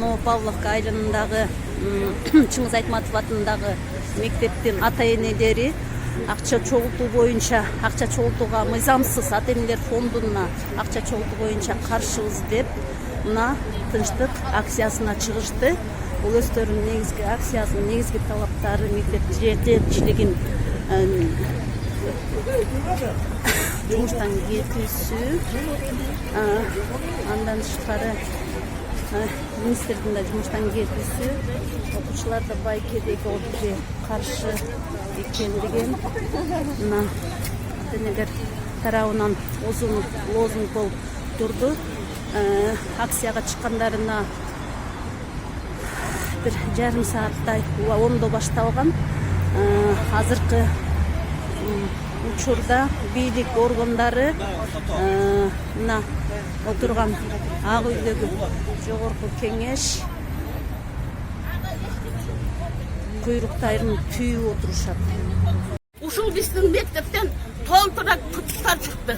Новопавловка айылындагы Чыңгыз Айтматов атындагы мектептин ата-энелери акча чогултуу боюнча, акча чогултууга мыйзамсыз ата-энелер фондуна акча чогултуу боюнча каршыбыз деп мына тынчтык акциясына чыгышты. Бул өздөрүнүн негизги акциясынын негизги талаптары мектеп жетекчилигин жумуштан кетүүсү, андан тышкары министрдин да жумуштан кетүүсү, окуучуларда байкедеги обиге каршы экендигин мына ата-энелер тарабынан узун лозунг болуп турду. Акцияга чыккандарына bir жарым сааттай оңдо башталган. Азыркы учурда бийлик органдары мына отурган Ак үйдөгү жогорку кеңеш куйруктарын түйүп отурушат. Ушул биздин мектептен толтура куттуктар чыкты.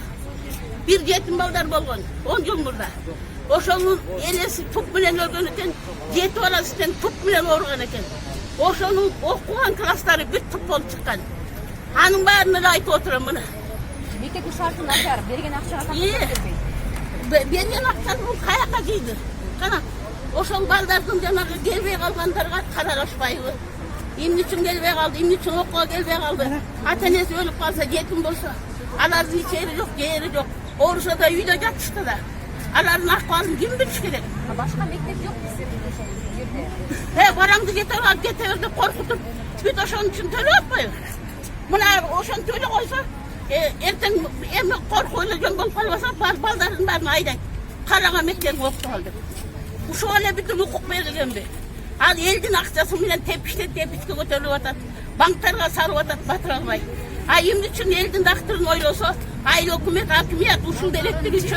Bir жетим балдар болгон 10 жыл мурда. Ошонун энеси туп менен өлгөн экен, жети баласынан туп менен ооруган экен. Ошонун окуган класстары бүт туп болуп чыккан. Анын баарын айтып отурам мына. Мектептин шартын ачар, берген акчага берген акчаны каяка жейди? Кана, ошол балдардын жанагы келбей калгандарга каралашпайбы? Эмне үчүн келбей калды, эмне үчүн окууга келбей калды? Ата-энеси өлүп калса, жетим болсо, алардын ичери жок, жери жок. Оорушса да үйдө жатышты да. Алардын акыбалын ким билиш керек? Башка мектеп жок жерде. Бараңды кете бер деп коркутуп, бүт ошон үчүн төлөп атпайбы? Мына ошон төлөп койсо, эртең эми коркуп эле жөн болуп калбаса, балдардын баарын айдайт. Карага мектеп окутуп ал деп. Ушул эле бүтүн укук берилгенби? Ал элдин акчасы менен тепиштеп тепичке көтөрүлүп атат. Банктарга салып атат, батыра албай. Эмне үчүн элдин дактырын ойлосо, айыл өкмөт, акимият ушул делектигиче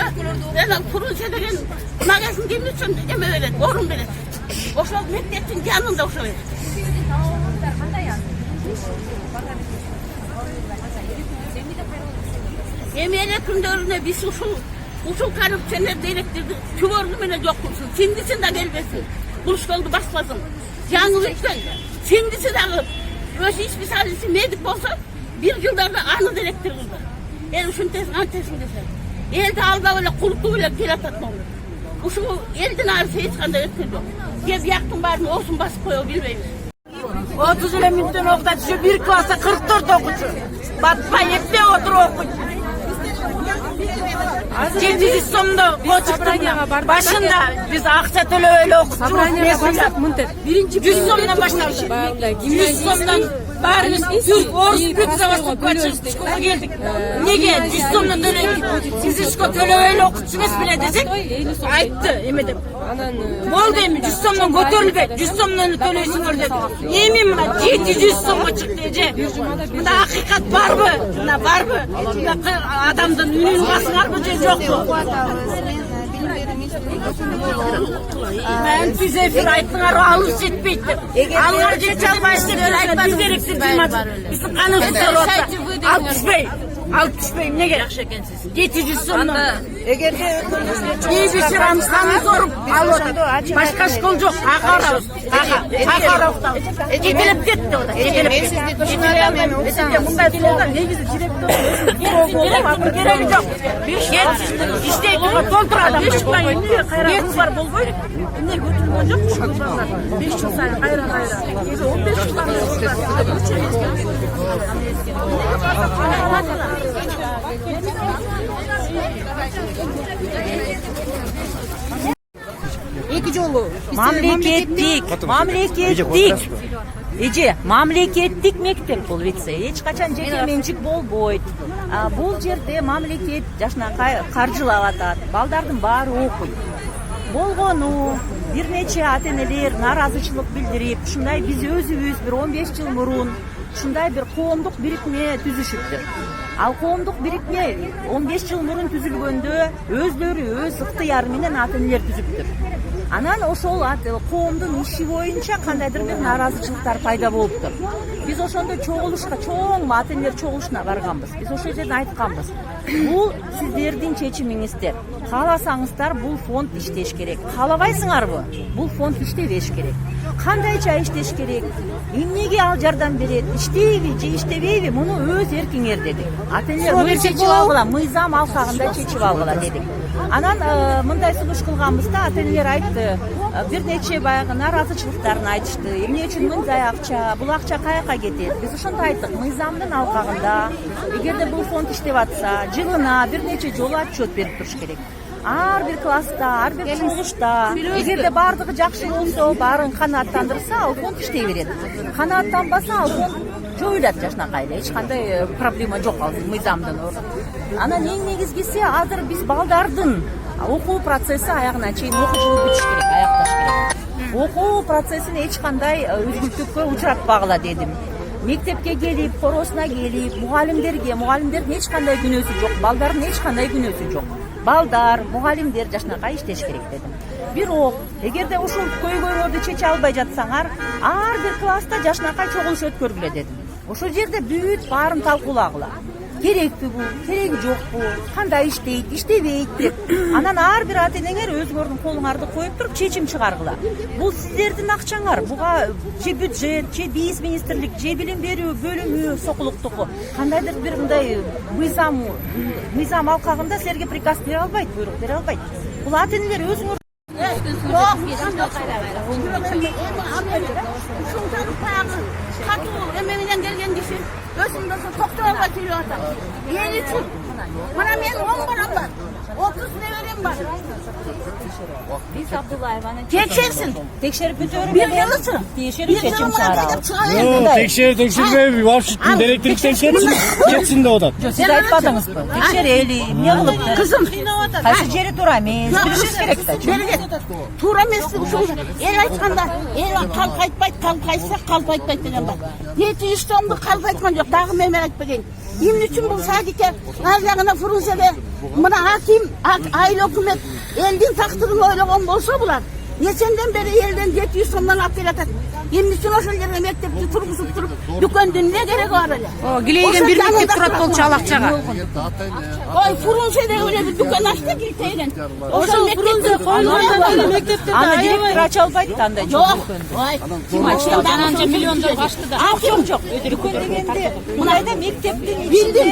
жана курулуша деген магазин эмне үчүн эме берет, орун берет. Ошол мектептин жанында ошо берет. Эми эле күндөрүнө биз ушул коррупционер директорду түбөрүнү менен жок кылсын, сиңдисин да келбесин. Бул школду баспасын. Жаңы өткөн сиңдиси дагы өз специалисти медик болсо, bir жылдарда аны директор кылды. Ушунтесин антесин десе. Элди алдап эле куртуп эле келатат болду. Ушул элдин арысы эч кандай өткөн жок. Бияктын баарын осун басып коё билбейбиз. 30 эле мүнөттөн окутат, ушу 1 класста 44 окуучу. Батпай эптеп отуруп окуйт. 700 сомдо кочуктун башында биз акча төлөп эле окутчубуз. 100 сомдон башталды. 100 сомдон баарыбыз түрк, орус, бүт заводчу школга келдик. Неге 100 сомдон төлөйт? Сиз школ төлөп эле окутчу эмес беле десек, айтты эме деп. Болду эми 100 сомдон көтөрүлбөйт, 100 сомдон төлөйсүңөр деп. Эми мына 700 сомго чыкты же. Мында акыйкат барбы? Мына барбы? Адамдын үнүн басыңарбы же жокпу? Ben size efir aytыңар алып жетпейт деп. Алар жете албайсыз деп биз керексиз жумат. Биздин каныбыз төлөп алып түшпөй. Алып түшпөй эмнеге? Жакшы экенсиз. 700 сомдон. Эгерде биз рамстан соруп алып башка школ жок. Ага. Жетелеп кетти ода. Жетелеп. Мындай школда негизи директор өзү кереги жок. İşte doldur adam. 5 yıldan emneye kayra var bolboy. Emneye götürmüyor yok. 5 yıl sayın kayra. 15 yıldan Эки жолу мамлекеттик Эже мамлекеттик мектеп бул лицей. Эч качан жеке менчик болбойт. Бул жерде мамлекет жашынакай каржылап атат. Балдардын баары окуйт. Болгону бир нече ата-энелер нааразычылык билдирип, ушундай биз өзүбүз бир 15 жыл мурун ушундай бир коомдук бирикме түзүшүптүр. Ал коомдук бирикме 15 жыл мурун түзүлгөндө өздөрү өз ыктыяры менен ата-энелер түзүптүр. Анан ошол коомдун иши боюнча кандайдыр бир нааразычылыктар пайда болуптур. Биз ошондо чогулушка, чоң ата-энелер чогулушуна барганбыз. Биз ошол жерде айтканбыз. Бул сиздердин чечимиңиздер. Кааласаңыздар бул фонд иштеш керек. Каалабайсыңарбы? Бул фонд иштебеш керек. Кандайча иштеш керек? Эмнеге ал жардам берет? Иштейби же иштебейби? Муну өз эркиңер дедик. Ата-энелер муну чечип алгыла, мыйзам алкагында чечип алгыла дедик. Анан мындай сунуш кылганбызда ата-энелер айтты, бир нече баягы нааразычылыктарын айтышты. Эмне үчүн мындай акча, бул акча каяка кетет? Биз ошондо айттык, мыйзамдын алкагында эгерде бул фонд иштеп атса, жылына бир нече жолу отчет берип туруш керек. Ар бир класста, ар бир чогулушта эгерде баардыгы жакшы болсо, баарын канааттандырса, ал фонд иштей берет. Канааттанбаса, ал фонд жоюлат жашнакай эле. Эч кандай проблема жок ал мыйзамдын ордун. Анан эң негизгиси азыр биз балдардын окуу процесси аягына чейин окуу жылы бүтүш керек, аякташ керек. Окуу процессин эч кандай үзгүлтүккө учуратпагыла дедим. Мектепке келип, коросуна келип, мугалимдердин эч кандай күнөөсү жок, балдардын эч кандай күнөөсү жок. Балдар, мугалимдер жашнакай иштеш керек дедим. Бирок, эгерде ушул көйгөйлөрдү чече албай жатсаңар, ар бир класста жашнакай чогулуш өткөргүлө дедим. Ошол жерде бүт баарын талкуулагыла. Керекпи бул, кереги жокпу, кандай иштейт, иштебейт деп. Анан ар бир ата-энеңер өзүңөрдүн колуңарды коюп туруп чечим чыгаргыла. Бул сиздердин акчаңар, буга же бюджет, же биз министрлик, же билим берүү бөлүмү сокулуктугу кандайдыр бир мындай мыйзам алкагында силерге приказ бере албайт, буйрук бере албайт. Бул ата-энелер өзүңөр Katıl emeğinden gelgen kişi özümde doktora batırıyor adam. Yeni için. Bana benim 10 param var. 30 neverim var. Biz Abdullayevan'ın Geçersin. текшерип өтөрүп Bir yılısın. тиешерип чечим чыгарабыз. Yok, tekşirme var şimdi elektrik tekşirsin geçsin de odan. Жок, сиз айтпадыңызбы? Текшерели, эмне кылып? Kızım. Кайсы жери туура эмес? Билишиңиз керек да. Берген. Тура еместігі сол. El айтқанда, el қалп айтпайды, қалп айтса қалп айтпайды деген бар. 700 сомды қалп айтқан жоқ, дағы мемер айтпаған. Емін үшін бұл садике, ар жағына Фрунзеде, мына Аким, айыл өкімет, елдің тақтырын ойлаған болса бұлар. Несенден бері елден 700 сомдан алып келатады. Емін үшін ошол жерге мектепті тұрғызып тұрып, дүкендін не керек бар эле? Гилейден бир мектеп турат болчу ал акчага. Ой, Фрунзеде өле дүкен ашты Гилтейден. Ошол Фрунзе койгондон мектепте Аны директор ача албайт да андай жок. Жоқ. Ой, Ким ачты? Ананча миллиондор ашты да. Аким жоқ. Дүкөн дегенде мындайда мектептин ичинде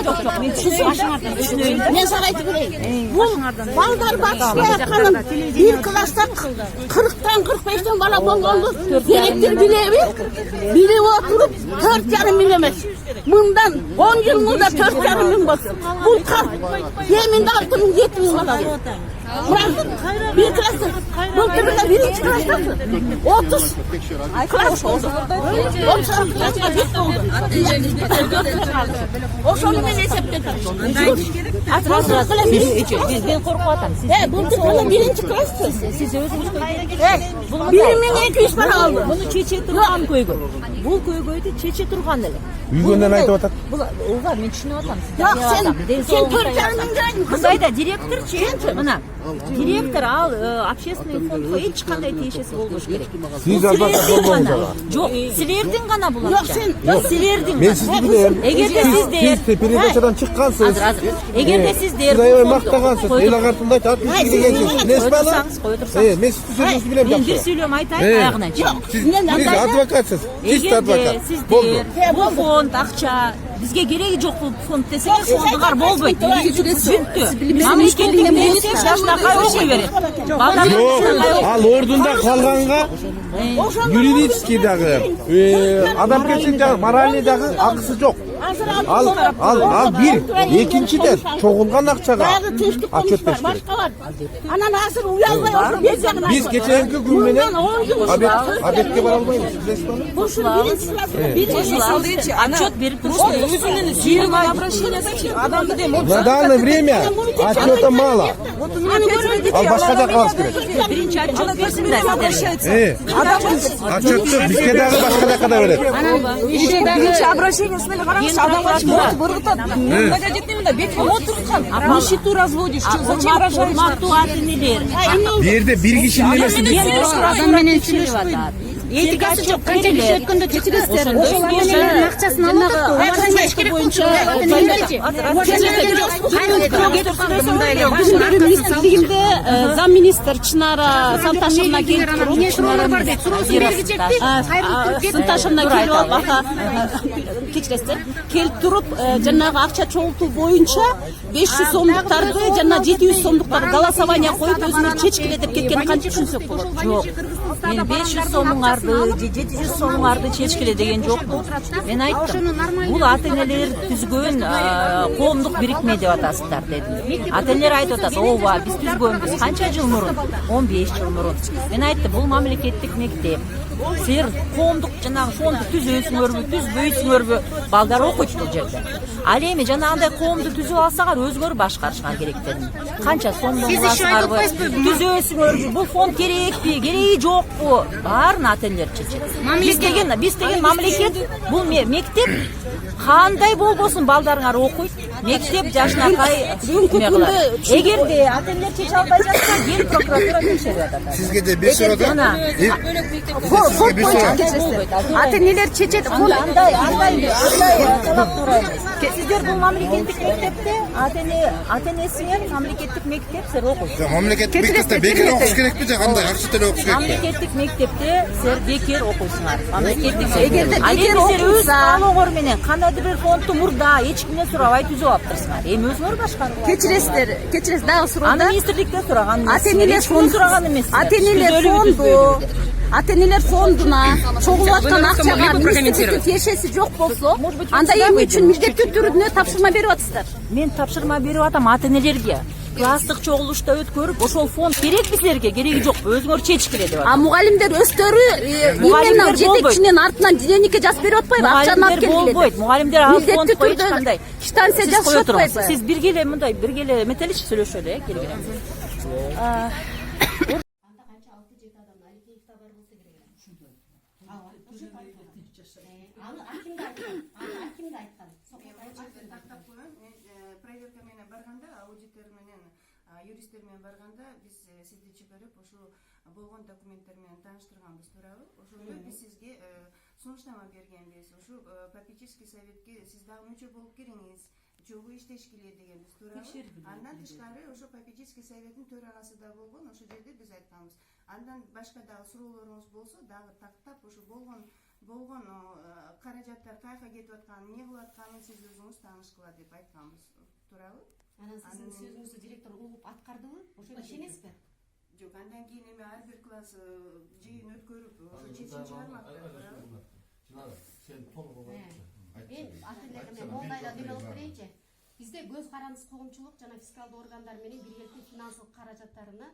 жок. Мен түшүнөйүн. Мен sana айтып берейин. Бул балдар батышпай атканын бир класста 40-тан 45-тен бала болгонду директор билеби? Билип отуруп 4,5 миң эмес. Мындан 10 жыл мурда 4,5 миң болсун. Бул кар. Эминде 6 миң 7 миң бала. Bir klasta, bu tırda birinci klastasın. 30 klas oldu. 36 klasta bir oldu. O şunu ben hesapledim. Бизден коркуп атам. Bu tırda birinci klasta. Siz өзүңүз Birimin 200 para aldı. Муну чече турган көйгөй. Бул көйгөйдү чече турган эле. Үйгөндөн айтып атат. Бул ооба мен түшүнүп атам. Yok sen 4,5 миң жайын. Мындайда директорчу, мына директор ал общественный фондго эч кандай тиешеси болбош керек. Siz azat olmаңыздар. Жок, силердин гана бул Yok акча. sen. Силердин. Мен сизди билем. Эгерде сиздер Siz передачадан чыккансыз. эгерде сиздер Siz аябай мактагансыз. Эл агартында айтат, бизге келгенсиз. Эмес бала? кое турсаңыз. Мен сиздин сөзүңүздү билем Мен бир жакшы. сүйлөм айтайын аягына чейин. Siz advokatsız. Чисто адвокат. Эгерде Болду. сиздер бул фонд акча бизге кереги жок бул фонд десеңиз, фондугар болбойт. Түшүнүктү. Мамлекеттик берсе жашнакай окуй берет. Yok, al ordunda kalganга юридический дагы, адамгерчилик дагы, моральный дагы акысы жок. Al bir. Экинчиден чогулган акчага отчет бериш керек. Başka var. Anan hazır uyanmay olsun. Биз кечээки күн менен обедке бара албайбыз. Билесизби? Bu şu birinci sırası. Отчет берип На данное время отчета мало. Ал башка жака алыш керек. биринчи отчет берсин да сиздерге. Отчетты бизге дагы башка жака да берет. Биринчи обращениесине караңыз, адамга бургутат. Мындай жетемин да бетке отурган. На счету разводишь, что зачем обращаешься? Урматтуу ата-энелер. Бу жерде бир кишинин эмеси. Адам менен сүйлөшүп атат. этикасы жок канча киши өткөндө кечиресиздер, ошондой ошол ата-энелердин акчасын алып атат министрлигинде замминистр Чынара Салташевна келип Салташевна келип алып кечиресиздер келип туруп жанагы акча чогултуу боюнча 500 сомдуктарды жана 700 сомдуктарды голосование коюп өзүнө чечкиле деп кеткен, кантип түшүнсөк болот? Жок. Мен 500 сомуңарды, 700 сомуңарды чечкиле деген жокпу. Мен айттым, бул ата-энелер түзгөн коомдук бирикме деп атасыздар дедим. Ата-энелер айтып атат, ооба, биз түзгөнбүз. Канча жыл мурун? 15 жыл мурун. Мен айттым, бул мамлекеттик мектеп. Силер коомдук жанагы фондду түзөсүңөрбү, түзбөйсүңөрбү? Балдар окуйт бул жерде. Ал эми жанагындай коомду түзүп алсаңар өзгөрү башкарышыңар керек дедим. Канча сомдон аласыңарбы? Түзөсүңөрбү? Бул фонд керекпи? Кереги жокпу? Баарын ата-энелер чечет. Биз деген мамлекет, бул мектеп кандай болбосун балдарыңар окуйт. Мектеп жашынакай эгерде ата-энелер чече албай жатса, эл прокуратура текшерип атат. Сизге де 5 ата-энелер чечет. Андай талап турайбыз. Сиздер бул мамлекеттик мектепте ата-энеси менен мамлекеттик мектеп силер окуйсуз. Мамлекеттик мектепте бекер окуш керекпи же кандай? Акча төлөп окуш керекпи? Мамлекеттик мектепте силер бекер окуйсуңар. Мамлекеттик Эгерде бекер өз балоңор менен кандайдыр бир фондду мурда эч кимден сурабай түзүп алыптырсыңар. Эми өзүңөр башкарып. Кечиресиздер, дагы суроо. Аны министрликте сураган эмес. Ата-энелер фонду сураган эмес. ата-энелер фондуна чогулуп аткан акчага министрликтин тиешеси жок болсо, анда эми үчүн милдеттүү түрдө тапшырма берип атасыздар. Мен тапшырма берип атам ата-энелерге. Класстык чогулушта өткөрүп, ошол фонд керекпи силерге, кереги жокпу, өзүңөр чечкиле деп атам. Мугалимдер өздөрү именно жетекчинин артынан денеге жазып берип атпайбы, акчаны алып келгиле. Болбойт. Мугалимдер ал фонд коюп түрдө кандай? станция жазып атпайбы. Сиз бир келе мындай, бир келе эметеличи сүйлөшөлү, келгиле. Проверка менен барганда, аудитор менен юристтер менен барганда, биз сизди чыгарып, ошо болгон документтер менен тааныштырганбыз, туурабы? Ошондо биз сизге сунуштама бергенбиз. Ошо попечительский советке сиз дагы мүчө болуп кириңиз, чогуу иштешкиле дегенбиз, туурабы? Андан тышкары ошо попечительский советтин төрагасы да болгон, ошол жерде биз айтканбыз. Андан башка дагы суроолоруңуз болсо, дагы тактап ошо болгон каражаттар каяка кетип атканын, эмне кылып атканын сиз өзүңүз тааныш кыла деп айтканбыз, туурабы? Анан сиздин сөзүңүздү директор угуп аткардыбы? Ошондо ишенесизби? Жок, андан кийин эми ар бир класс жыйын өткөрүп, чечим чыгармакта, туурабы? Чынара, сен толук Мен ата-энелерге мондайла деме кылып берейинчи. Бизде көз карандысыз коомчулук жана фискалдык органдар менен биргеликте финансылык каражаттарына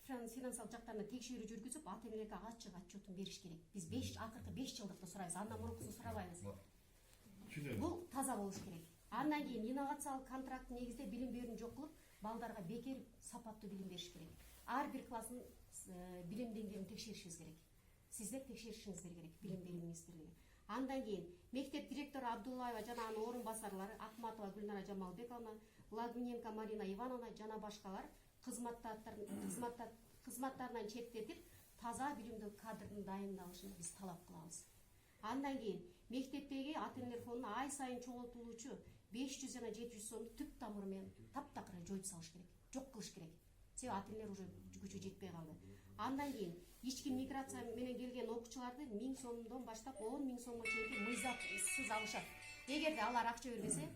финансылык жактарына текшерүү жүргүзүп, ата-энелерге ачык отчетун бериш керек. Биз акыркы 5 жылдыкты сурайбыз, андан мурункусун сурабайбыз. Бул таза болуш керек. Андан кийин инновациялык контракттын негизинде билим берүүнү жок кылып, балдарга бекер сапаттуу билим бериш керек. Ар бир класстын билим деңгээлин текшеришибиз керек. Сиздер текшеришиңиз керек, билим берүү министрлиги. Андан кийин мектеп директору Абдуллаева жана анын орун басарлары Акматова Гүлнара Жамалбековна, Лагуненко Марина Ивановна жана башкалар кызматтарынан четтетип, таза билимдүү кадрдын дайындалышын биз талап кылабыз. Андан кийин мектептеги ата-энелер фондуна ай сайын чогултулуучу 500 жана 700 сомду түп тамыры менен таптакыр жоюп салыш керек, жок кылыш керек. Себеби ата-энелер уже күчү жетпей калды. Андан кийин ички миграция менен келген окуучуларды 1000 сомдон баштап 10.000 сомго чейин мыйзапсыз алышат. Эгерде алар акча бербесе,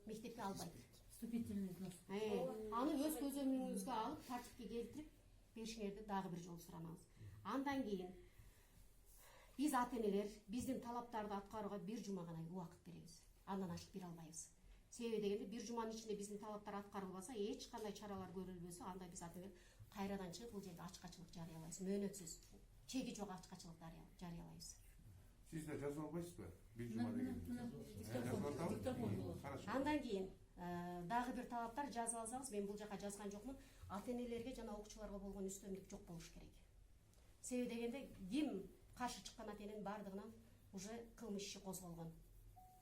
мектепке албайт. Аны өз көзөмүңүзгө алып, тартипке келтирип беришиңерди дагы бир жолу суранабыз. Андан кийин биз ата-энелер биздин талаптарды аткарууга бир жума гана убакыт беребиз. Андан ашык бере албайбыз. Себеби дегенде бир жуманын ичинде биздин талаптар аткарылбаса, эч кандай чаралар көрүлбөсө, анда биз ата-энелер кайрадан чыгып бул жерде ачкачылык жарыялайбыз. Мөөнөтсүз, чеги жок ачкачылык жарыялайбыз. Сиз да жазып албайсызбы? Бир жума деген. Андан кийин дагы бир талаптар жазып алсаңыз, мен бул жака жазган жокмун, ата-энелерге жана окуучуларга болгон үстөмдүк жок болуш керек. Себеби дегенде ким каршы чыккан ата-эненин бардыгынан уже кылмыш иши козголгон.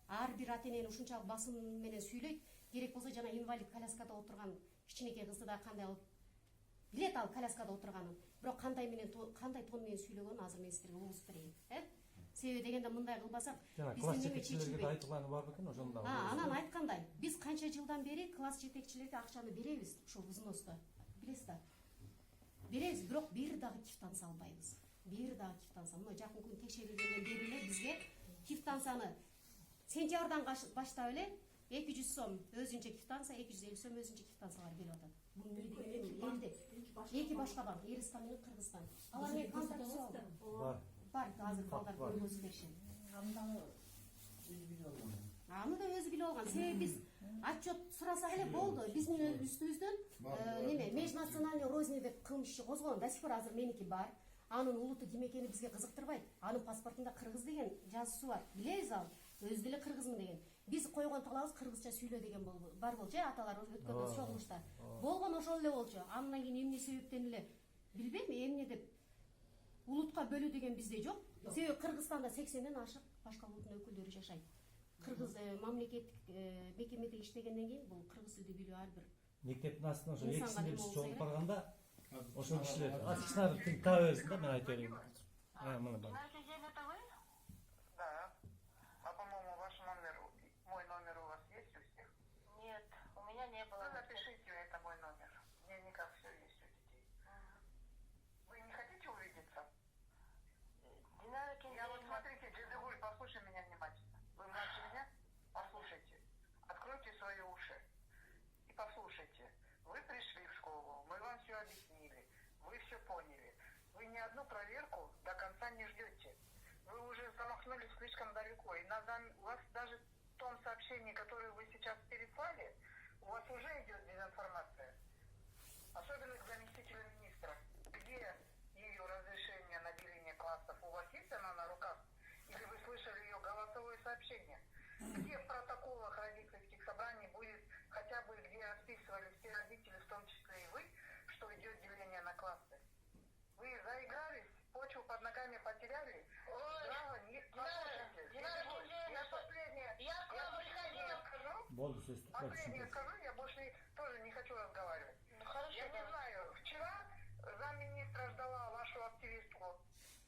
Ар бир ата-энени ушунчалык басым менен сүйлөйт, керек болсо жана инвалид коляскада отурган кичинекей кызды да кандай алып билет ал коляскада отырғанын. Бирок кандай тон менен сүйлөгөнүн азыр мен силерге угузуп берейин. Себеби дегенде мындай кылбасак, Класс жетекчилерге айтылганы барбы экен ошондо? Анан айткандай, биз канча жылдан бери класс жетекчилерге акчаны беребиз, ушул взносто. Билесиз да? Беребиз, бирок бир дагы квитанция албайбыз. Мына жакын күн текшерилгенден бери эле бизге квитанцияны сентябрдан баштап эле 200 сом өзүнчө квитанция, 250 сом өзүнчө квитанциялар берип атат. Бул эмне деген элде? Эки башка банк, Эристан менен Кыргызстан. Алар менен контракт бар, азыр балдар көргөзүп беришет. Аны да өзү билип алган. Себеби биз отчет сурасак эле болду. Биздин үстүбүздөн межнациональный розни деп кылмыш иши козгогон. До сих пор азыр меники бар. Анын улуту ким экени бизге кызыктырбайт. Анын паспортунда кыргыз деген жазуусу бар. Билебиз ал. Өз деле кыргызмын деген. Биз койгон талабыбыз кыргызча сүйлө деген бар болчу, аталар өткөндө чогулушта. Болгон ошол эле болчу. Андан кийин эмне себептен эле билбейм, эмне деп улутка бөлүү деген бизде жок. Себеби Кыргызстанда 80ден ашык башка улуттун өкүлдөрү жашайт. Кыргыз мамлекеттик мекемеде иштегенден кийин бул кыргыз тилди билүү ар бир мектептин астына ошо экисинде биз чогулуп барганда ошол кишилер ачкычтар таба берсин да, мен айта берейин. Мына бар. Да. А по-моему, ваш номер, мой номер у вас есть у всех? Нет, у меня не было. Вы напишите, это мой номер. В дневниках все есть у детей. Вы не хотите увидеться? Я вот смотрите, Джедыгуль, послушай меня внимательно. Вы младше меня? Послушайте. Откройте свои уши и послушайте. Вы пришли в школу, мы вам все объяснили, вы все поняли. Вы ни одну проверку до конца не ждете. Вы уже замахнулись слишком далеко. И у вас даже в том сообщении, которое вы сейчас переслали, у вас уже идет дезинформация. Особенно к заместителю министра. Где ее разрешение на деление классов? У вас есть она на руках? Или вы слышали ее голосовое сообщение? Где в протоколах родительских собраний будет хотя бы, где расписывали все родители, в том числе и вы, что идет деление на классы? Вы заигрались, почву под ногами потеряли? Право, не послушайте. Я последнее. Последнее скажу, я больше тоже не хочу разговаривать. Я не знаю, вчера замминистра ждала вашу активистку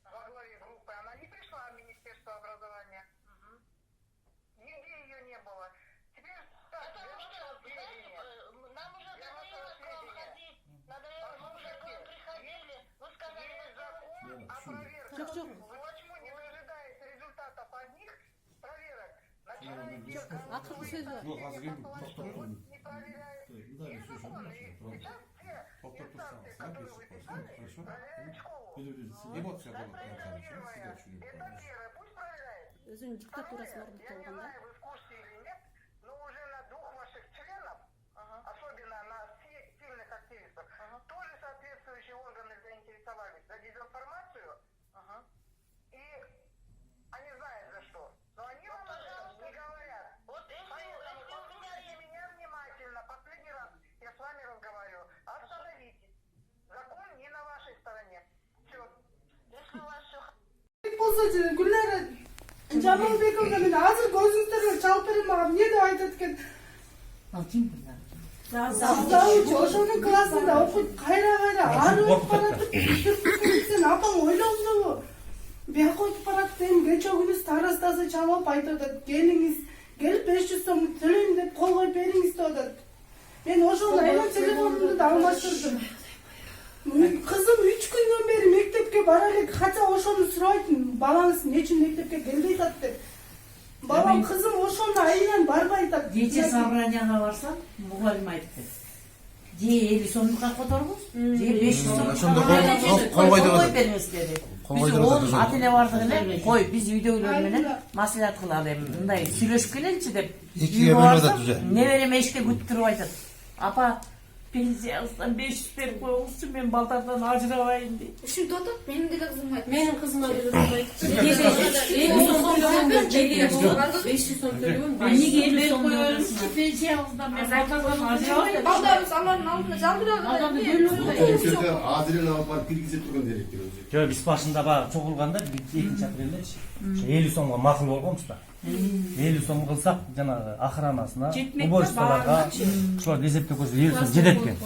во главе группы. Она не пришла в Министерство образования. Нигде ее не было. Теперь так, нам уже надоело к вам ходить. Надоело, мы уже к вам приходили. Вы сказали, закон о проверках. Вы почему не дожидаете результатов одних проверок? Начинаете не проверяют. Есть закон. И сейчас все инстанции, которые вы писали, проверяют школу. Эмоция была. Это первое. Пусть проверяет. Өзүнүн диктатурасы бар Я не знаю, вы в курсе или нет, но уже на двух ваших членов, особенно на сильных активистов, тоже соответствующие органы заинтересовались за дезинформацию, и они знают за что. Но они вам не говорят. Вот поэтому послушайте меня внимательно. Последний раз я с вами разговариваю. Остановитесь. Закон не на вашей стороне. Все. Если у вас все Жамалбековга мен азыр көзүңүздөргө чалып берем, мага эмне деп айтат экен. Ал ким? Ошонун классында окуйт, кайра ары өтүп баратып, сен апаң ойлоңдубу? Бияка өтүп баратып, кече күнү старостасы чалып алып айтып атат, келиңиз, келип 500 сом төлөйм деп кол коюп бериңиз деп атат. Мен ошону айла телефонумду да алмаштырдым. Кызым 3 күндөн бери мектепке бара элек, хотя ошону сурайтын, балаңыз эмне үчүн мектепке келбей атат деп. Балам кызым ошону айынан барбай атат. Кече собранияга барсам, мугалим айтты. Же 50 сомдукка которгуз, же 500 сомдукка койгой бериңиз деди. Биз 10 ата-эне бардык эле, кой, биз үйдөгүлөр менен маслихат кылалы, мындай сүйлөшүп келеличи деп. Экиге бөлүп атат уже. Неберем эшикте күтүп туруп айтат. Апа, пенсиядан 500 берип коюңузчу, мен балдардан ажырабайын дейт. Ушинтип атат, менин деле кызым айтты. Менин кызыма деле кызым айтты. 500 сом төлөгөн. Эмнеге 50 сом төлөйсүң? Пенсиябыздан мен балдардан ажырабайм. Балдарыбыз алардын алдына жалтырады. Адилен алып барып киргизип турган деректер өзү. Жок, биз башында баягы чогулганда экинчи апрелдечи. 50 сомго макул болгонбуз да. 50 сом кылсак, жанагы охранасына, уборщицаларга, ошолор эсептеп көрсө 50 сом жетет экен.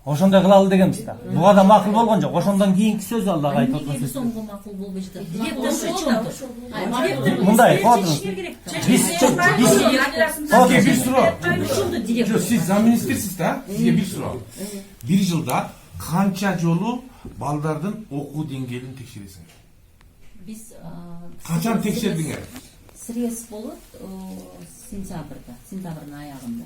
ошондой кылалы дегенбиз да. Буга да макул болгон жок. Ошондон кийинки сөз алда айтып Эмнеге отурсуз. сомго макул болбой жатат? Директор чоңтур. Мындай коотуруңуз. Сизге бир суроо. Ошондо директор. Жок, сиз замминистрсиз да? Сизге бир суроо. Бир жылда канча жолу балдардын окуу деңгээлин текшересиңер? Биз Качан текшердиңер? срез болот сентябрда, сентябрдын аягында.